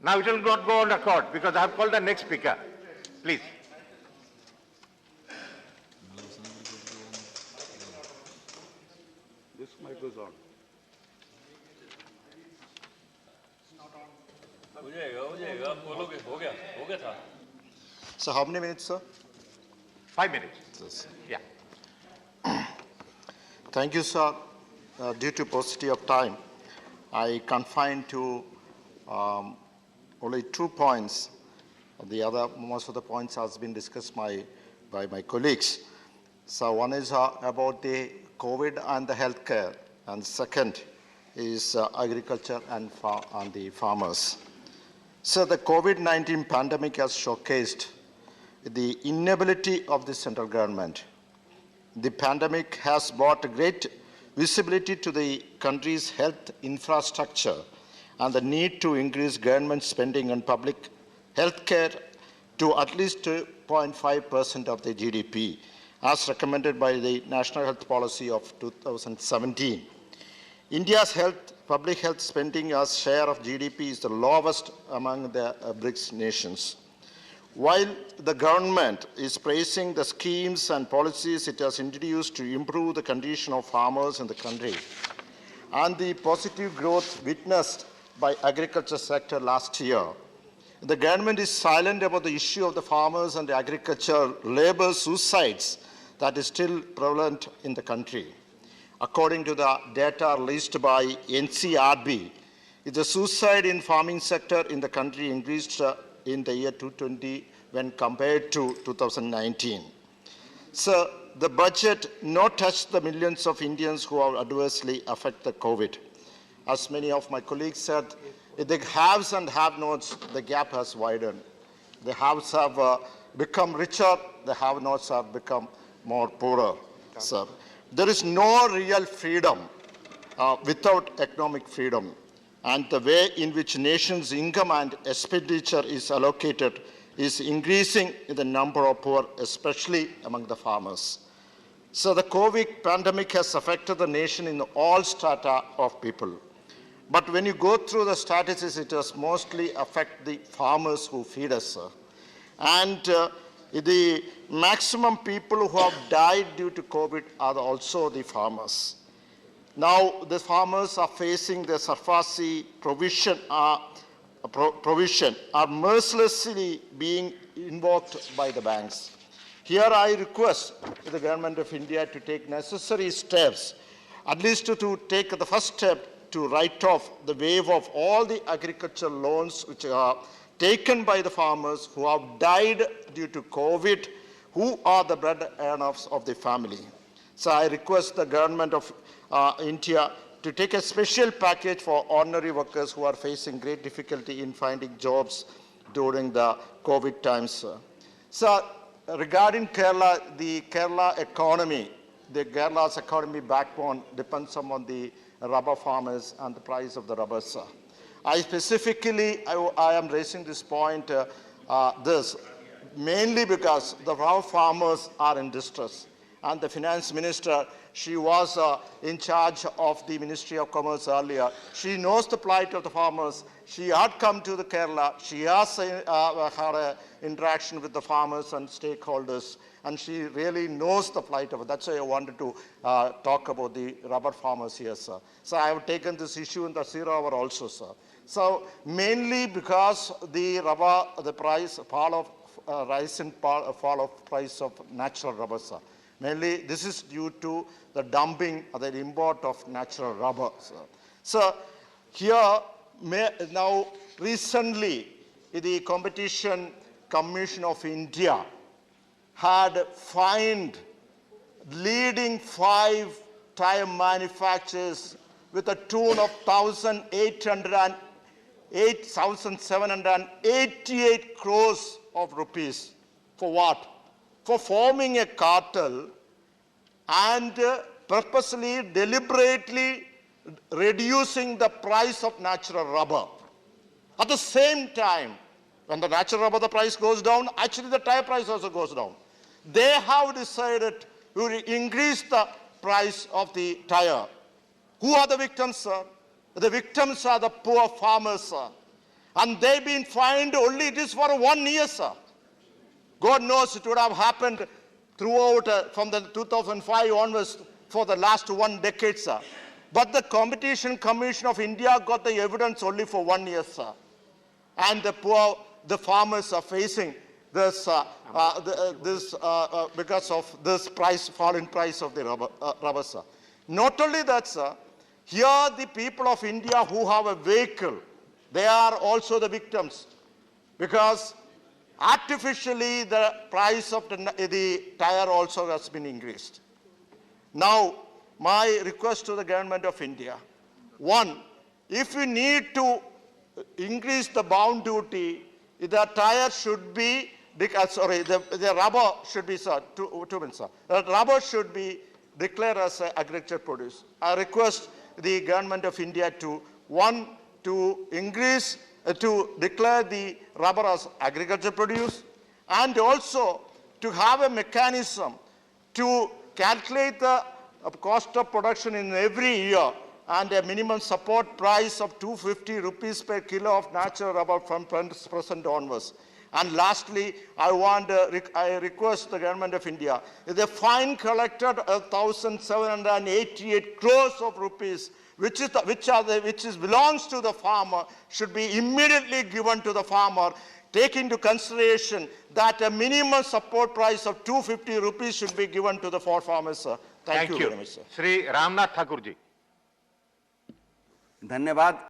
Now it will not go on record because I have called the next speaker. Please. This mic goes on. So how many minutes, sir? 5 minutes. Yes. Yeah. Thank you, sir. Due to paucity of time, I confine to only 2 points. Most of the points has been discussed by my colleagues. So one is about the COVID and the healthcare, and second is agriculture and the farmers. So the COVID-19 pandemic has showcased the inability of the central government. The pandemic has brought great visibility to the country's health infrastructure and the need to increase government spending on public health care to at least 2.5% of the GDP, as recommended by the National Health Policy of 2017. India's public health spending as share of GDP is the lowest among the BRICS nations. While the government is praising the schemes and policies it has introduced to improve the condition of farmers in the country and the positive growth witnessed by agriculture sector last year, the government is silent about the issue of the farmers and the agriculture labor suicides that is still prevalent in the country. According to the data released by NCRB, the suicide in farming sector in the country increased in the year 2020 when compared to 2019. So the budget not touched the millions of Indians who are adversely affected by COVID. As many of my colleagues said, the haves and have-nots, the gap has widened. The haves have become richer, the have-nots have become more poorer. So there is no real freedom without economic freedom. And the way in which nation's income and expenditure is allocated is increasing in the number of poor, especially among the farmers. So the COVID pandemic has affected the nation in all strata of people. But when you go through the statistics, it has mostly affected the farmers who feed us. And the maximum people who have died due to COVID are also the farmers. Now, the farmers are facing the SARFAESI provision are mercilessly being invoked by the banks. Here I request the government of India to take necessary steps, at least to take the first step to write off the waive of all the agricultural loans which are taken by the farmers who have died due to COVID, who are the bread earners of the family. So I request the government of India to take a special package for ordinary workers who are facing great difficulty in finding jobs during the COVID times. So regarding Kerala, the Kerala economy, the Kerala's economy backbone depends on the rubber farmers and the price of the rubber. I specifically, I am raising this point, mainly because the rubber farmers are in distress. And the finance minister, she was in charge of the Ministry of Commerce earlier. She knows the plight of the farmers. She had come to the Kerala. She has had an interaction with the farmers and stakeholders, and she really knows the plight of it. That's why I wanted to talk about the rubber farmers here, sir. So I have taken this issue in the 0 hour also, sir. So mainly because the rubber, the price, fall of rise and fall of price of natural rubber, sir. Mainly, this is due to the dumping of the import of natural rubber. So here, now recently, the Competition Commission of India had fined leading 5 tire manufacturers with a tune of 8,788 crores of rupees. For what? For forming a cartel and purposely, deliberately reducing the price of natural rubber. At the same time, when the natural rubber, the price goes down, actually the tire price also goes down. They have decided to increase the price of the tire. Who are the victims, sir? The victims are the poor farmers, sir. And they've been fined only, it is for 1 year, sir. God knows it would have happened throughout from the 2005 onwards for the last 1 decade, sir. But the Competition Commission of India got the evidence only for 1 year, sir. And the farmers are facing this, because of this fall in price of the rubber, sir. Not only that, sir, here the people of India who have a vehicle, they are also the victims, because artificially the price of the tire also has been increased. Now, my request to the government of India, one, if you need to increase the bound duty, the tire should be, the rubber should be, sir, two minutes, sir. The rubber should be declared as agriculture produce. I request the government of India to, one, to increase, to declare the rubber as agriculture produce, and also to have a mechanism to calculate the cost of production in every year and a minimum support price of 250 rupees per kilo of natural rubber from present onwards. And lastly, I request the government of India, the fine collected 1,788 crores of rupees, which belongs to the farmer, should be immediately given to the farmer, take into consideration that a minimum support price of 250 rupees should be given to the farmers, sir. Thank you very much, sir. Shri Ramnath Thakur ji. धन्यवाद।